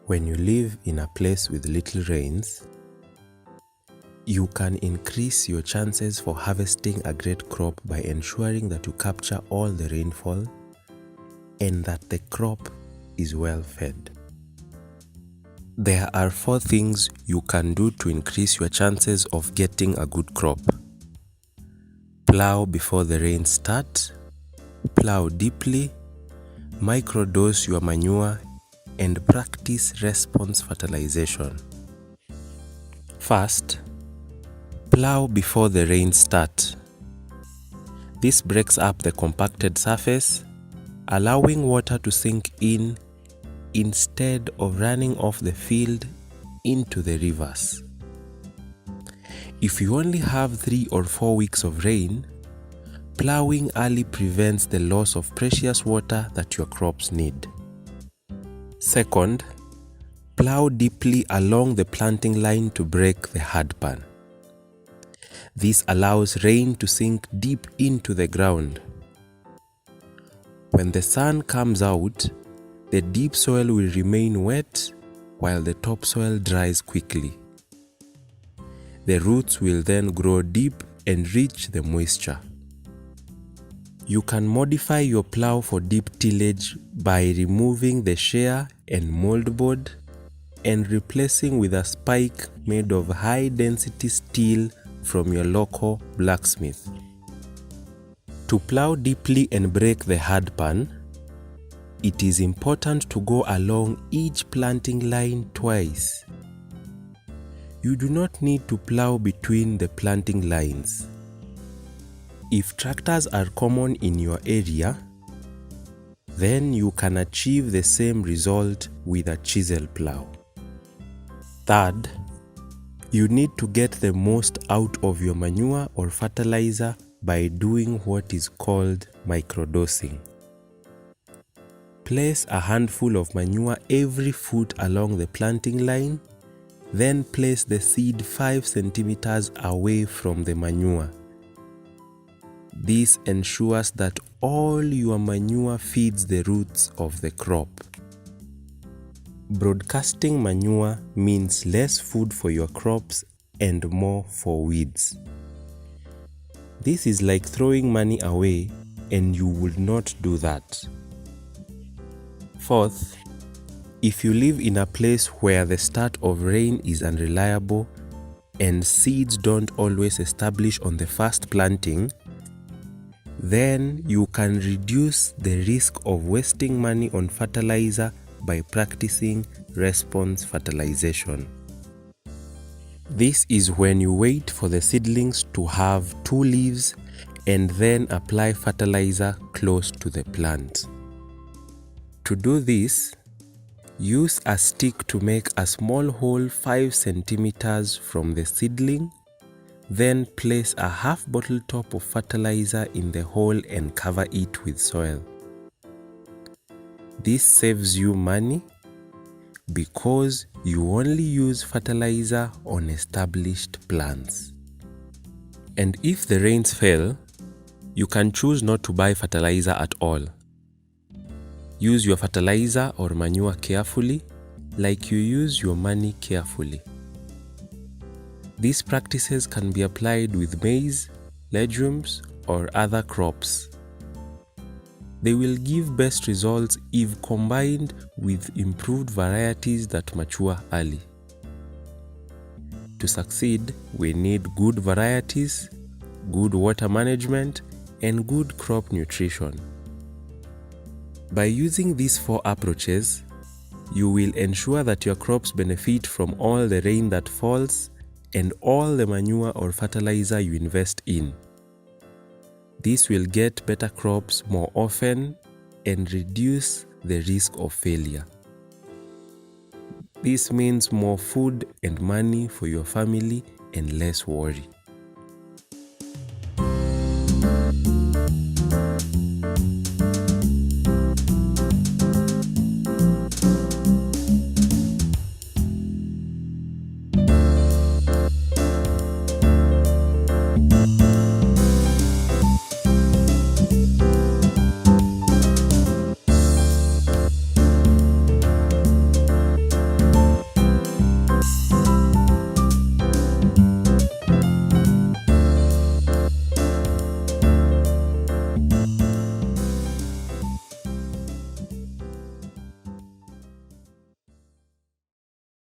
When you live in a place with little rains, you can increase your chances for harvesting a great crop by ensuring that you capture all the rainfall and that the crop is well fed. There are 4 things you can do to increase your chances of getting a good crop. Plow before the rains start, plow deeply, microdose your manure, and practice response fertilization. First, plow before the rains start. This breaks up the compacted surface, allowing water to sink in instead of running off the field into the rivers. If you only have 3 or 4 weeks of rain, plowing early prevents the loss of precious water that your crops need. Second, plow deeply along the planting line to break the hard pan. This allows rain to sink deep into the ground. When the sun comes out, the deep soil will remain wet while the topsoil dries quickly. The roots will then grow deep and reach the moisture. You can modify your plow for deep tillage by removing the shear and moldboard and replacing with a spike made of high-density steel from your local blacksmith. To plow deeply and break the hard pan, it is important to go along each planting line twice. You do not need to plow between the planting lines. If tractors are common in your area, then you can achieve the same result with a chisel plow. Third, you need to get the most out of your manure or fertilizer by doing what is called microdosing. Place a handful of manure every foot along the planting line, then place the seed 5 centimeters away from the manure. This ensures that all your manure feeds the roots of the crop. Broadcasting manure means less food for your crops and more for weeds. This is like throwing money away, and you would not do that. Fourth, if you live in a place where the start of rain is unreliable and seeds don't always establish on the first planting, then you can reduce the risk of wasting money on fertilizer by practicing response fertilization. This is when you wait for the seedlings to have 2 leaves and then apply fertilizer close to the plant. To do this, use a stick to make a small hole 5 centimeters from the seedling. Then place a half bottle top of fertilizer in the hole and cover it with soil. This saves you money because you only use fertilizer on established plants. And if the rains fail, you can choose not to buy fertilizer at all. Use your fertilizer or manure carefully, like you use your money carefully. These practices can be applied with maize, legumes, or other crops. They will give best results if combined with improved varieties that mature early. To succeed, we need good varieties, good water management, and good crop nutrition. By using these 4 approaches, you will ensure that your crops benefit from all the rain that falls and all the manure or fertilizer you invest in. This will get better crops more often and reduce the risk of failure. This means more food and money for your family and less worry.